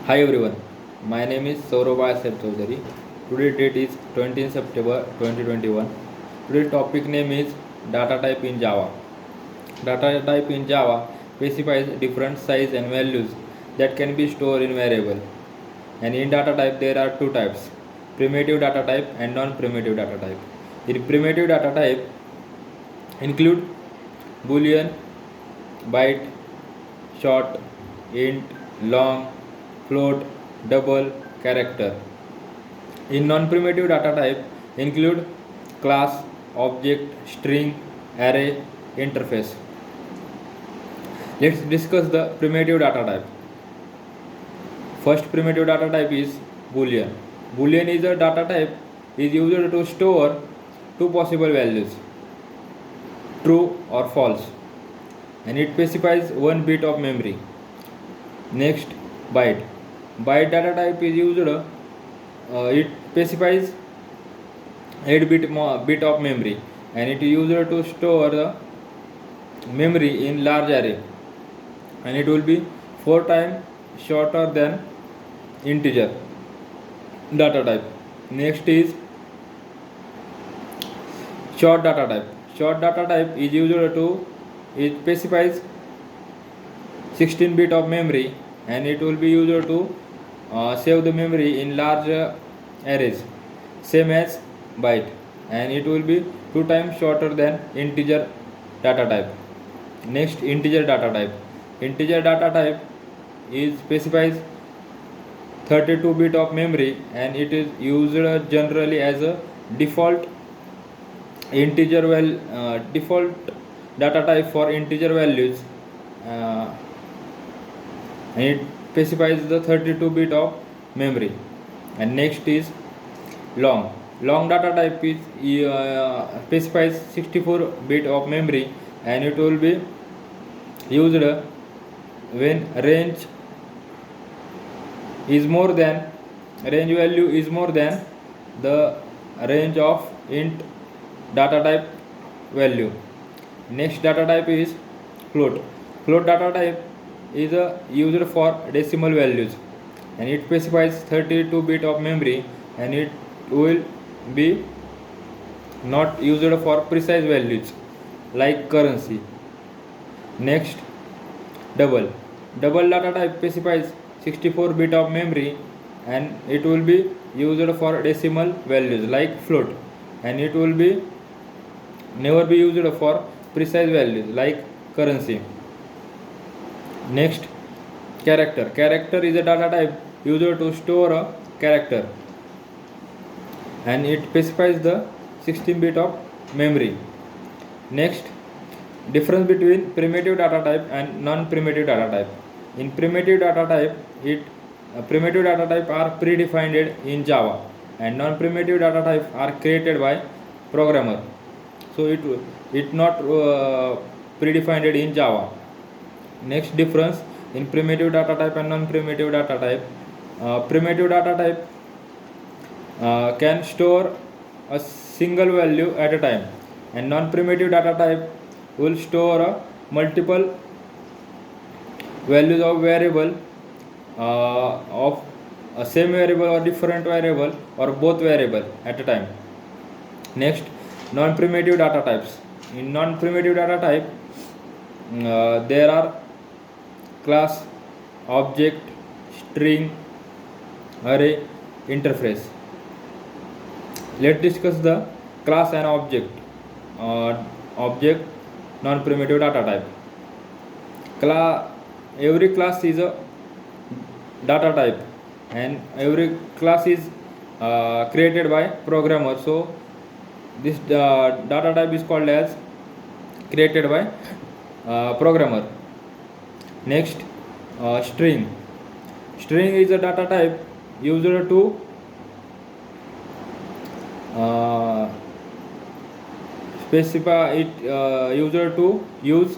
Hi everyone, my name is Saurabh Asif Chaudhary. Today's date is 20th September 2021. Today's topic name is data type in Java. Data type in Java specifies different size and values that can be stored in variable. And in data type there are two types, primitive data type and non-primitive data type. In primitive data type include boolean, byte, short, int, long, float, double, character. In non-primitive data type include class, object, string, array, interface. Let's discuss the primitive data type. First primitive data type is boolean. Boolean is a data type is used to store two possible values, true or false, and it specifies 1 bit of memory. Next, byte. Byte data type is used, it specifies 8 bit of memory, and it is used to store the memory in large array, and it will be 4 times shorter than integer data type. Next is short data type. Short data type is used to, it specifies 16 bit of memory, and it will be used to save the memory in large arrays, same as byte, and it will be 2 times shorter than integer data type. Next, integer data type. Integer data type is specifies 32 bit of memory, and it is used generally as a default default data type for integer values, and it specifies the 32 bit of memory. And next is long. Long data type is specifies 64 bit of memory, and it will be used when range value is more than the range of int data type value. Next data type is float. Float data type is used for decimal values, and it specifies 32 bit of memory, and it will be not used for precise values like currency. Next, double. Double data type specifies 64 bit of memory, and it will be used for decimal values like float, and it will be never be used for precise values like currency. Next, character. Character is a data type used to store a character, and it specifies the 16 bit of memory. Next, difference between primitive data type and non-primitive data type. In primitive data type, primitive data type are predefined in Java, and non-primitive data type are created by programmer. So it not predefined in Java. Next difference in primitive data type and non-primitive data type. Primitive data type can store a single value at a time, and non-primitive data type will store multiple values of variable, of a same variable or different variable or both variable at a time. Next, non-primitive data types. In non-primitive data type, there are class, object, string, array, interface. Let's discuss the class and object. Object, non-primitive data type. Every class is a data type, and every class is created by programmer. So this data type is called as created by programmer. Next, string. String is a data type used to specify it, used to use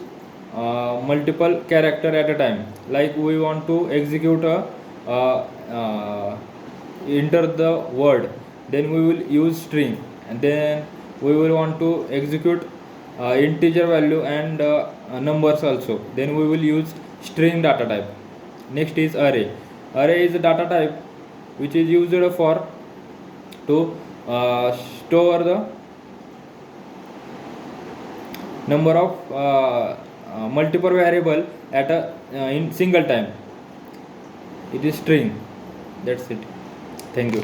multiple character at a time. Like we want to execute enter the word, then we will use string, and then we will want to execute integer value and numbers also, then we will use string data type. Next is array. Array is a data type which is used for to store the number of multiple variable at a in single time. It is string. That's it. Thank you.